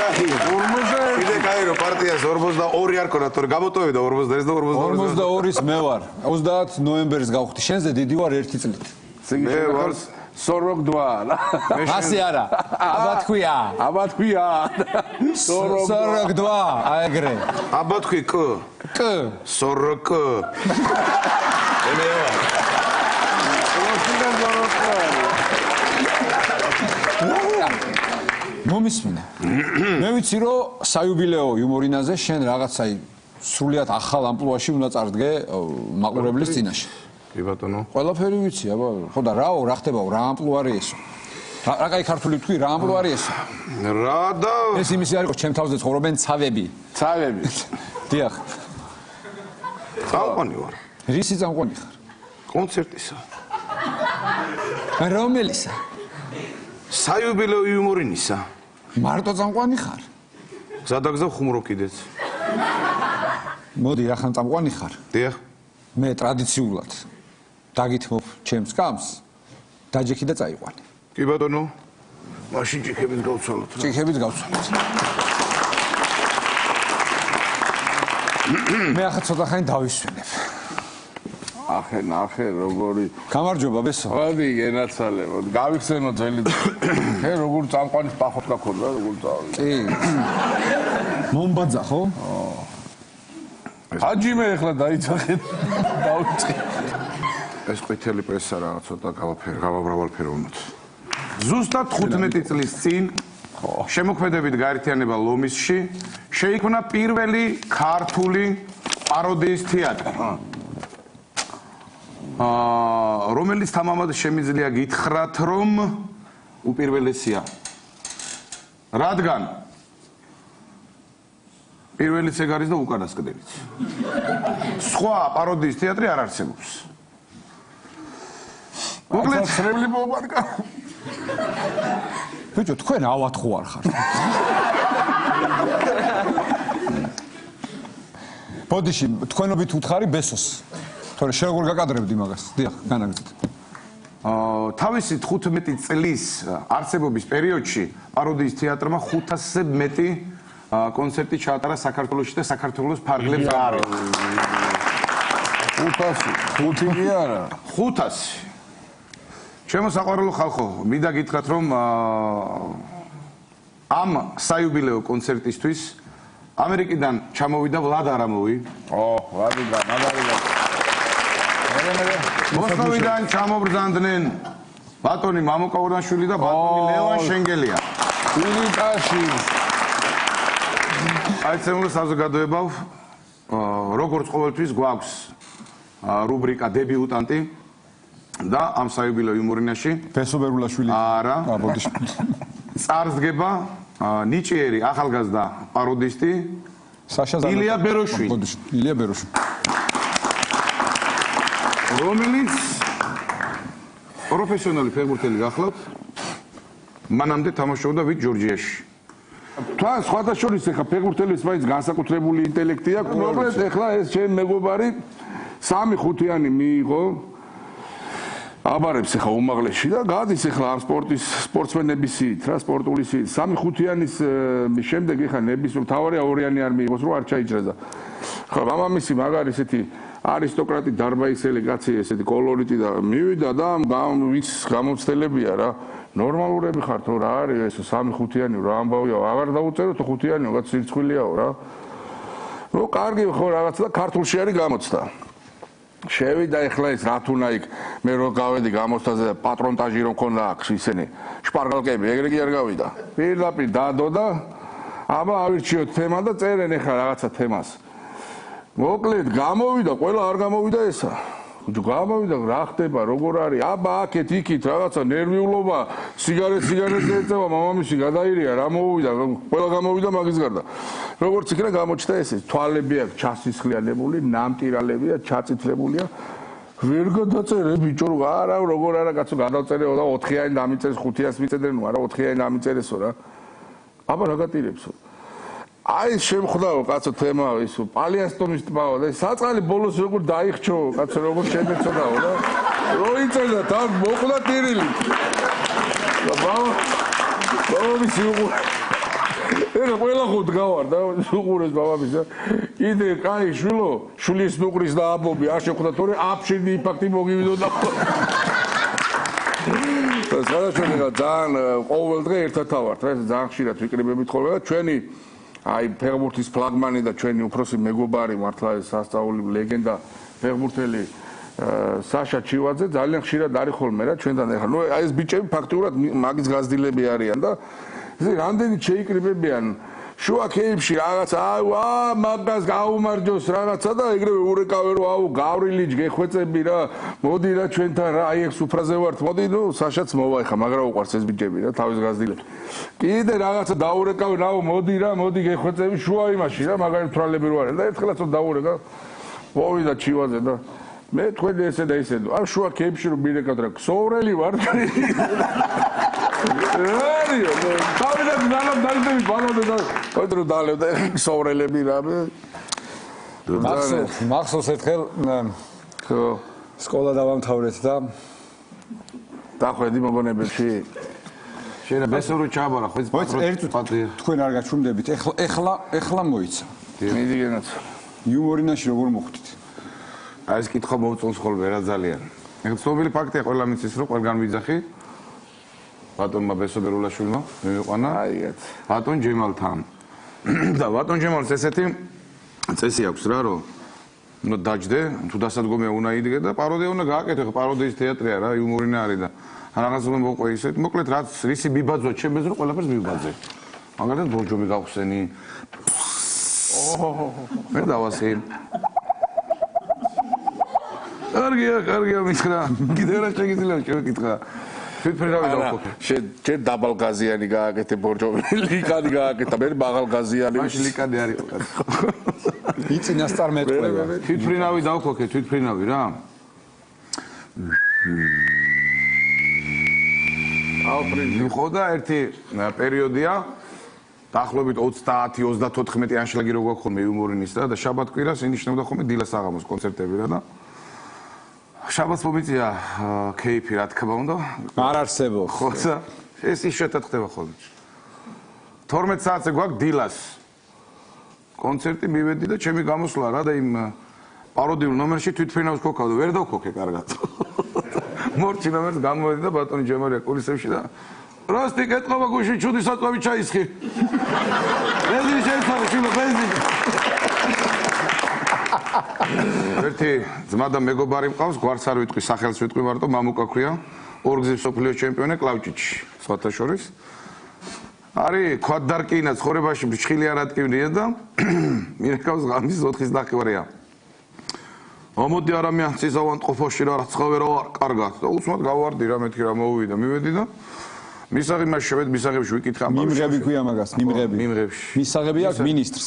კაი რო პარტიას 42 არ ქონდა, თორე გამოტოვებდა 41 და 42. 42-ის მე ვარ. 30 ნოემბერს გავხდი. შენზე დიდი ვარ 1 წლით. მე ვარ 42. ასე არა. აბა თქვია. 42. აეგრე. აბა თქვი კ. კ. 40. მე ვარ. მომისმინე. მე ვიცი რომ საიუბილეო იუმორინაზე შენ რაღაცა სრულიად ახალ ამპლუაში უნდა წარდგე მაყურებლის წინაშე. კი ბატონო. ყველაფერი ვიცი, აბა, ხო და რა ხდებაო, რა ამპლუა არის ესო? რა კაი ქართული თქვი, რა ამპლუა არის ესო? რა და ეს იმისი არის, ჩემ თავზე ცხოვრობენ ცავები. ცავები. დიახ. წამყვანი ვარ. რისი წამყვანი ხარ? კონცერტისა. რომელისა? საიუბილეო იუმორინისა. მარტო წამყვანი ხარ? გზადაგზავ ხუმრო კიდეც. მოდი, ახლა წამყვანი ხარ. დიახ. მე ტრადიციულად დაგითმობ ჩემს კამს, დაჯექი და წაიყვანე. კი ბატონო. მაშინ ჭიქებით გავცვალოთ. ჭიქებით გავცვალოთ. მე ახლა ცოტა ხანი დავისვენებ. ნახე როგორი. გამარჯობა ბესო. მოდი ენაცალე, მოდი გავიხსენო ძველი. ხე როგორ წამყვანის პახოთ გაქონდა, როგორ წავი. კი. მომბაძა ხო? აჯიმე ახლა დაიძახეთ. დავიწყე. ეს ყვითელი პრესა რა ცოტა გავაბრავალფეროვნოთ. ზუსტად 15 წლის წინ შემოქმედებით გაერთიანება ლომისში შეიქმნა პირველი ქართული პაროდიის თეატრი. რომელიც თამამად შემიძლია გითხრათ, რომ უპირველესია. რადგან პირველიც ეგ არის და უკანასკნელიც. სხვა პაროდიის თეატრი არ არსებობს. მოკლედ, სრემლი მოვარკა. ბიჭო, თქვენ ავათხო არ ხართ. ბოდიში, თქვენობით უთხარი ბესოს. თორე შენ როგორ გაკადრებდი მაგას? დიახ, განაგზით. თავისი 15 წლის არსებობის პერიოდში პაროდიის თეატრმა 500-ზე მეტი კონცერტი ჩაატარა საქართველოში და საქართველოს ფარგლებს არის. 500, 5 კი არა. 500. ჩემო საყვარელო ხალხო, მინდა გითხრათ რომ ამ საიუბილეო კონცერტისთვის ამერიკიდან ჩამოვიდა ვლად არამოვი. ვადიდან, მაგარია. მოსკოვიდან ჩამობრძანდნენ ბატონი მამოკაურაშვილი და ბატონი ლევან შენგელია. ილიკაში. აიცემულ საზოგადოებავ როგორც ყოველთვის გვაქვს რუბრიკა დებიუტანტი და ამ საიუბილეო იუმორინაში ფესობერულაშვილი. არა. ბოდიში. წარსდგება ნიჭიერი ახალგაზრდა პაროდისტი საშა ილია ბეროშვილი. ბოდიში. ილია ბეროშვილი. რომელიც პროფესიონალი ფეხბურთელი გახლავთ, მანამდე თამაშობდა ვით ჯორჯიაში. თან სხვათა შორის ეხა ფეხბურთელის მაინც განსაკუთრებული ინტელექტი აქვს. მოკლედ ეხლა ეს ჩემ მეგობარი 3-5-იანი მიიღო. აბარებს ეხა უმაღლესში და გადის ეხლა ამ სპორტსმენების სიით რა სპორტული სიით 3-5-яნის შემდეგ ეხა ნების მთავარია 2-იანი არ მიიღოს რომ არ ჩაიჭრა და ხო მამამისი მაგარი ესეთი არისტოკრატი დარბაისელი კაცი ესეთი კოლორიტი და მივიდა და ვინც გამოცდილებია რა ნორმალურები ხართ რა არის ეს 3-5-იანი რა ამბავია აღარ დაუწეროთ 5-იანი რაღაც სირცხვილიაო რა ნუ კარგი ხო რაღაც და ქართულში არის გამოცდა შევიდა ეხლა ეს რათუნა იქ მე რო გავედი გამოცდაზე პატრონტაჟი რო მქონდა აქ ისინი შპარგალკები ეგრე კი არ გავიდა პირდაპირ დადო და აბა ავირჩიოთ თემა და წერენ ეხლა რაღაცა თემას მოკლედ გამოვიდა ყველა არ გამოვიდა ესა გამოვიდა რა ხდება როგორ არის აბა აქეთ იქით რაღაცა ნერვიულობა სიგარეტს ეწევა მამამისი გადაირია რა მოვიდა ყველა გამოვიდა მაგის გარდა როგორც იქნა გამოჩნდა ესე თვალები აქვს ჩასისხლიანებული ნამტირალებია ჩაწითლებულია ვერ გადაწერე ბიჭო არა როგორ არა კაცო გადავწერეო და 4-იანი დამიწერეს 5-იანს მიწედენ არა 4-იანი დამიწერესო რა აბა რა გატირებსო აი შემხვდაო კაცო თემა ისო პალიასტომის ტბაო და საწყალი ბოლოს როგორ დაიხჩო კაცო როგორ შემეცოდაო რა რო იწედა თან მოყდა ტირილი და ბავშვი უყურე ეხა ყველა ხო დგავარ და უყურეს ბავშვისა კიდე კაი შვილო შვილის ნუყრის და აბობი არ შეხვდა თორე აფშინი იმპაქტი მოგივიდოდა სადაც ძალიან ყოველ დღე ერთად ვართ რა ძალიან ხშირად ვიკრიბებით ხოლმე და ჩვენი აი ფეხბურთის ფლაგმანი და ჩვენი უფროსი მეგობარი მართლა ეს სასწაული ლეგენდა ფეხბურთელი საშა ჩივაძე ძალიან ხშირად არის ხოლმე რა ჩვენთან ეხლა ნუ აი ეს ბიჭები ფაქტიურად მაგის გაზრდილები არიან და ესე რამდენი შეიკრიბებიან შუა ქეიფში რაღაცა მაგას გაუმარჯოს რაღაცა და ეგრევე ურეკავე რომ აუ გავრილიჯ გეხვეწები რა მოდი რა ჩვენთან რა აი ეს უფრაზე ვართ მოდი ნუ საშაც მოვა ეხა მაგრამ უყვარს ეს ბიჭები რა თავის გაზრდილებს კიდე რაღაცა დაურეკავე რაო მოდი რა მოდი გეხვეწები შუა იმაში რა მაგარი თვალები რო არის და ერთხელაც რომ დაურეკა მოვიდა ჩივაძე და მე თქვენი ესე და ისე ამ შუა ქეიფში რომ მირეკავთ რა ქსოვრელი ვარ რადიო თავიდან დალამ დაიდები ბალონზე და ოიტრო დალევდა ქსოვრელები რა მე მახსოვს ერთხელ ხო სკოლა დავამთავრეთ და დახვედი მოგონებებში შეიძლება ბესორო ჩაბარა ხო თქვენ არ გაჩვენდებით ეხლა მოიცა მიდიგენაც იუმორინაში როგორ მოხვდით აი ეს კითხვა მოუწონს ხოლმე რა ძალიან ეგ ცნობილი ფაქტია ყველა მიცის რომ ყველგან ვიძახი ბატონმა ბესობერულაშვილმა მივიყვანა ბატონ ჯემალთან და ბატონ ჯემალს ესეთი წესი აქვს რა რომ ნუ დაჯდე თუ დასადგომია უნდა იდგე და პაროდია უნდა გააკეთო პაროდიის თეატრია რა იუმორინა არის და რაღაცა მოყვე ისეთ მოკლედ რაც რისი მიბაძვა ჩემს რომ ყველაფერს მივბაძე მაგალითად ბორჯომი გავხსენი მე დავასე კარგია მითხრა კიდევ რა შეგიძლია შევეკითხა თვითფრინავი დავხოქე შენ დაბალგაზიანი გააკეთე ბორჯომი ლიკანი გააკეთა მე მაღალგაზიანი მაშინ ლიკანი არის იწინასწარ მეტყველა თვითფრინავი დავხოქე თვითფრინავი რა ხო და ერთი პერიოდია დაახლოებით 30-34 ანშლაგი რო გვაქვს ხოლმე იუმორინის და შაბათ-კვირას ინიშნებოდა ხოლმე დილას აღამოს კონცერტები რა და შაბათს მომიწია კეიფი რა თქმა უნდა არ არსებობს ხო და ეს იშვიათად ხდება ხოლმე 12 საათზე გვაქვს დილას კონცერტი მივედი და ჩემი გამოსვლა რა და იმ პაროდიულ ნომერში თვითფრინავს ქოქავდა, ვერ დავქოქე კარგად. მორჩი ნომერს გამოვედი და ბატონი ჯემალია კულისებში და როსტი კეთყობა გუში ჩუდი საწვავი ჩაისხი. ბენზინი შეიცვალე, შილო ბენზინი. ერთი ძმა და მეგობარი მყავს, გვარს არ ვიტყვი, სახელს ვიტყვი მარტო, მამუკა ქვია, ორგზის მსოფლიოს ჩემპიონი კლავჭიჩი, სხვათა შორის. არის ქვადდარკინა ცხოვრებაში ფრჩხილი არ ატკივნია და მირეკავს ღამის 4-ის ნახევარია. ამოდი არამე ცისავან ყოფოში რა ცხოვერო არ კარგად და უცბად გავარდი რა მეთქი რა მოვიდა მივედი და მისაღები მას შევედ მისაღებში ვიკითხე ამ მიმღები ქვია მაგას, მიმღები. მიმღებში. მისაღები აქვს მინისტრს.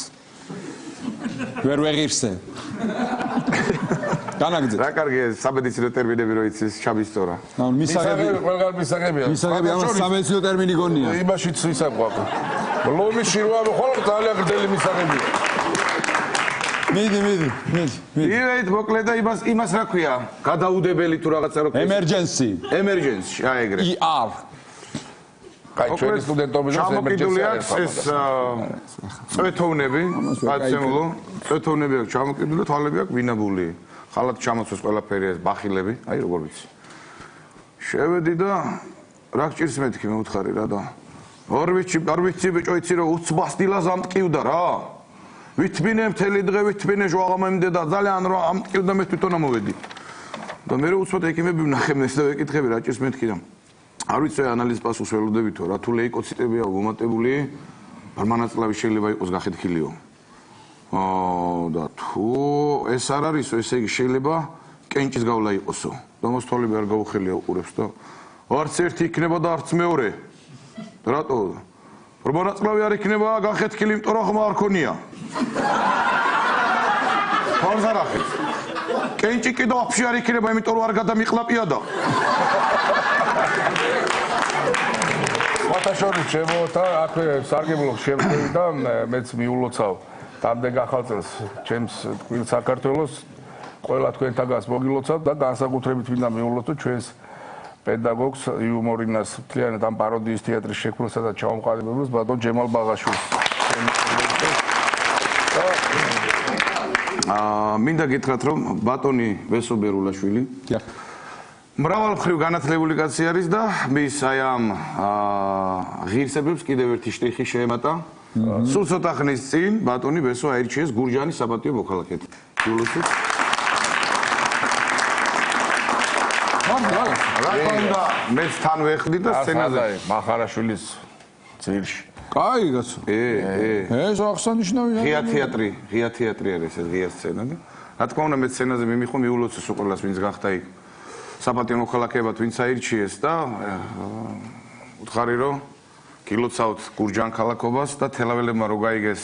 ვერ ვეღირსე. განაგძე. რა კარგია სამედიცინო ტერმინები რო იცის ჩაბისტორა. ანუ მისაღები ყველგან მისაღებია. მისაღები ამას სამედიცინო ტერმინი გონია. იმაშიც ისაყვა. ლომის შირვავი ხოლმე ძალიან გრძელი მისაღებია. მიდი. ივეთ მოკლედ და იმას რა ქვია? გადაუდებელი თუ რაღაცა რო ქვია. Emergency. Emergency, აი ეგრე. ER. კაი, ჩვენი სტუდენტობის ჩამოკიდული აქვს ეს წვეთოვნები, პაცემულო, წვეთოვნები აქვს ჩამოკიდული, თვალები აქვს ვინაბული. ხალათ ჩამოცვეს ყველაფერი ეს ბახილები, აი როგორ ვიცი. შევედი და რა გჭირს მეთქი მეუთხარი რა და არ ვიცი ბიჭო იცი რომ უცბას დილას ამტკივდა რა. ვითმინე მთელი დღე ვითმინე ჟვაღამემდე და ძალიან რა ამტკივდა მე თვითონ ამოვედი. და მე უცბად ექიმები ვნახემდეს და ვეკითხები რა ჭირს მეთქი და არ ვიცი ანალიზ პასუხს ველოდებითო რა თუ ლეიკოციტებია მომატებული მანაწილავი შეიძლება იყოს გახეთქილიო. და თუ ეს არ არისო ესე იგი შეიძლება კენჭის გავლა იყოსო. დამოსთვალები არ გაუხელია უყურებს და არც ერთი იქნება და არც მეორე. რატო? მანაწილავი არ იქნება გახეთქილი, იმიტომ რომ ხმა არ ქონია. ხარს არ ახეთ. კენჭი კიდე ვაფშე არ იქნება, იმიტომ რომ არ გადამიყლაპია და ფოტოშოპი შემოთა აქვე სარგებლობს შემდგები და მეც მიულოცავ დამდე გახალწელს ჩემს თქმილ საქართველოს ყველა თქვენთაგანს მოგილოცავ და განსაკუთრებით მინდა მიულოცო ჩვენს პედაგოგს იუმორინას მთლიანად ამ პაროდიის თეატრის შექმნასა და ჩამოყალიბებას ბატონ ჯემალ ბაღაშვილს. მინდა გითხრათ რომ ბატონი ვესო ბერულაშვილი მრავალმხრივ განათლებული კაცი არის და მის აი ამ ღირსებებს კიდევ ერთი შტრიხი შეემატა. სულ ცოტა ხნის წინ ბატონი ვესო აირჩიეს გურჯაანის საპატიო მოქალაქედ. გულოსით. რა თქმა მეც თან ვეხდი და სცენაზე მახარაშვილის ძირში. კაი კაცო. ეს აღსანიშნავია. ღია თეატრი არის ეს ღია სცენა და რა თქმა უნდა მე სცენაზე მიმიხო მიულოცოს უყურლას ვინც გახდა იქ საპატიო მოქალაქეებად ვინც აირჩიეს და უთხარი რომ გილოცავთ გურჯაან ქალაქობას და თელაველებმა რო გაიგეს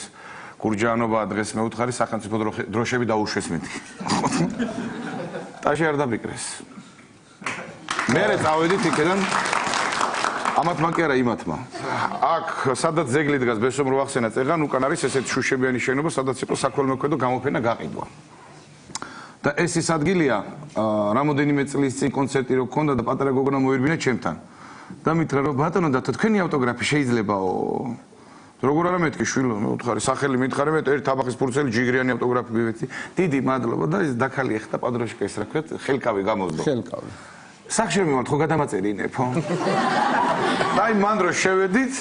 გურჯაანობა დღეს მე უთხარი სახელმწიფო დროშები დაუშვეს მეთქი. ტაში არ დაფიქრეს. მერე წავედით იქიდან ამათმა კი არა იმათმა. აქ სადაც ზეგლი დგას ბესომ რო ახსენა წეღან უკან არის ესეთ შუშებიანი შენობა სადაც იყო საქველმოქმედო გამოფენა გაყიდვა. და ეს ის ადგილია რამოდენიმე წლის წინ კონცერტი რო გქონდა და პატარა გოგონა მოირბინა ჩემთან. და მითხრა რომ ბატონო და თქვენი ავტოგრაფი შეიძლებაო. როგორ არა მეთქი შვილო მე უთხარი სახელი მითხარი მე ერთ თაბახის ფურცელი ჯიგრიანი ავტოგრაფი მივეცი. დიდი მადლობა და ეს დაქალი ეხთა პადროშკა ეს რა ქვია ხელკავი გამოსდო. ხელკავი. სახში მიმართ ხო გადამაწერინებო. და აი მან რო შევედით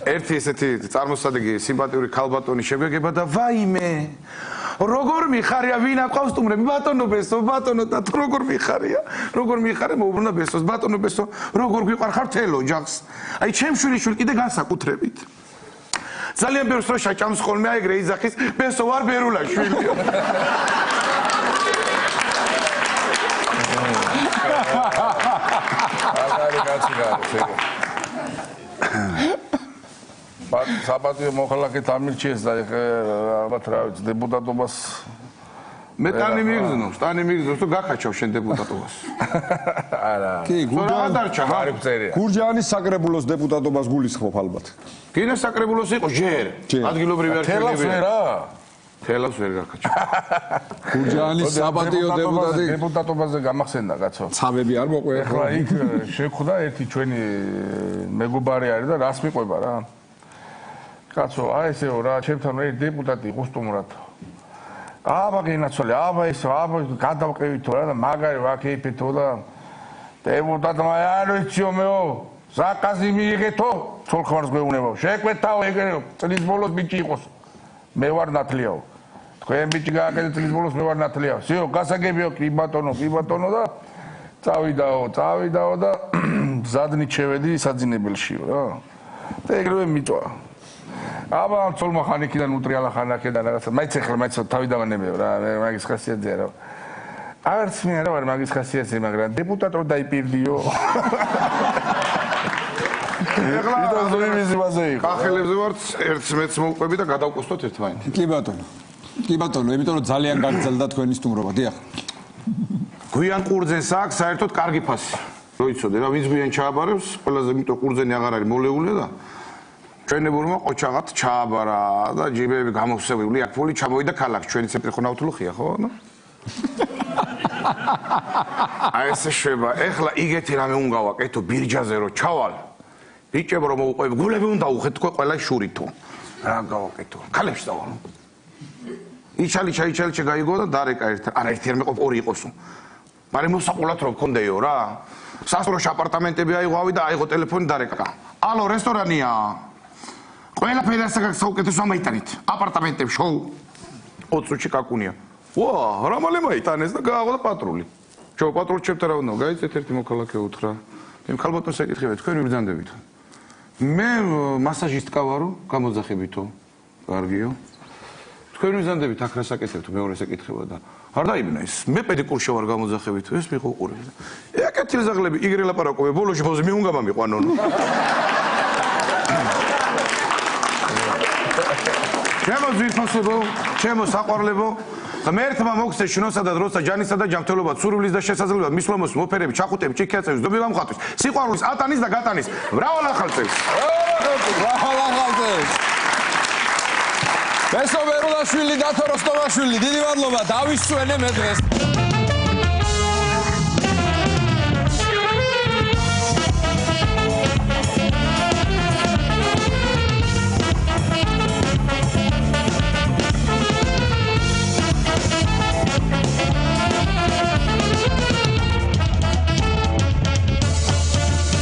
ერთი ესეთი წარმოსადეგი სიმპათიური ქალბატონი შეგვეგება და ვაიმე როგორ მიხარია ვინ აყავს სტუმრები ბატონო ბესო ბატონო და თუ როგორ მიხარია მოუბრუნდა ბესოს ბატონო ბესო როგორ გვიყარხარ თელ ოჯახს აი ჩემ შვილიშვილი კიდე განსაკუთრებით ძალიან ბევრს რო შაჭამს ხოლმე აი ეგრე იძახის ბესო ვარ ბერულაშვილი აგარი კაცი გააჩერე საპატიო მოქალაქედ ამირჩიეს და ალბათ რა ვიცი დეპუტატობას მე ტანი მიგზნობს თუ გახაჩავ შენ დეპუტატობას არა კი გურჯაანის საკრებულოს დეპუტატობას გულისხმობ ალბათ კინე საკრებულოს იყო ჯერ ადგილობრივი არქივები თელავს ვერ გახაჩავ გურჯაანის საპატიო დეპუტატობაზე გამახსენდა კაცო ცამები არ მოყვე ახლა იქ შეხვდა ერთი ჩვენი მეგობარი არის და რას მიყვება რა კაცო, აი ესეო რა, ჩემთან ერთ დეპუტატი იყო სტუმრად. აბა გინაცოლე, აბა ის, აბა გადავყივითო რა და მაგარი ვაკეიფეთო და დეპუტატმა არ ვიციო მეო, ზაკაზი მიიღეთო, ცოლ-ხვარს გვეუბნებაო, შეკვეთაო ეგრე, წლის ბოლოს ბიჭი იყოს. მე ვარ ნათლიაო. თქვენ ბიჭი გააკეთეთ წლის ბოლოს მე ვარ ნათლიაო. სიო, გასაგებიო, კი ბატონო და წავიდაო და მზადნით შევედი საძინებელშიო რა. და ეგრევე მიწვა. აბა ცოლმა ხანიკიდან უტრიალა ხანაკიდან რაღაცა მაიც თავი დავანებეო რა მაგის ხასიათზეა რა არც მე არა ვარ მაგის ხასიათზე მაგრამ დეპუტატ რო დაიპირდიო ეხლა ზოიმიზი ბაზე იყო კახელებზე ვარ ერთს მეც მოვყვები და გადავკუსტოთ ერთმანეთს კი ბატონო იმიტომ რომ ძალიან გაგრძელდა თქვენი სტუმრობა დიახ გვიან ყურძენს აქვს საერთოდ კარგი ფასი რო იცოდე რა ვინც გვიან ჩააბარებს ყველაზე იმიტომ ყურძენი აღარ არის მოლეული და ჩვენებურმა ყოჩაღად ჩააბარა და ჯიბები გამოსწევული აქ ფული ჩამოვიდა ქალაქს ჩვენი ცენტრი ხო ნავთლუხია ხო აი ესე შვება ეხლა იგეთი რამე უნდა ვაკეთო ბირჯაზე რო ჩავალ ბიჭებო რომ მოუყვები გულები უნდა უხეთ თქვენ ყველა შურითო რა გავაკეთო ქალებს დავალო იჩალი გაიგო და დარეკა ერთი არ მეყოფ ორი იყოსო მაგრამ მოსაყოლად რო გქონდეო რა სასწროში აპარტამენტები აიღავი და აიღო ტელეფონი დარეკა ალო რესტორანია ყველაფერი საუკეთესო მაიტანით აპარტამენტებში ხო 20 წუთში კაკუნია ვა რა მალე მაიტანეს და გააღო და პატრული ჩო პატრულს ჩემთან რა უნდა გაიწეთ ერთი მოქალაქე უთხრა მე ხალბატონს ეკითხებია თქვენ ვიბრძანდებით მე მასაჟისტკა ვარო გამოძახებითო კარგიო თქვენ ვიბრძანდებით აქ რას აკეთებთ მეორეს ეკითხება და არ დაიბნა ის მე პედიკურში ვარ გამოძახებითო ეს მიყუყური ეკეთილ ზაღლები იგრე ლაპარაკობე ბოლოში ხოზე მე უნდა გამიყვანონო ჩემო ძვირფასებო, ჩემო საყვარლებო, ღმერთმა მოგცეს შნოსა და დროსა, ჯანისა და ჯანმრთელობა, სურვილის და შესაძლებლობა, მისლომოს, მოფერები, ჩახუტები, ჭიქიაწევის, დობი გამხატვის, სიყვარულის, ატანის და გატანის, მრავალ ახალწევს. ბესო ვერულაშვილი, დათო როსტომაშვილი, დიდი მადლობა, დავისვენე მე დღეს.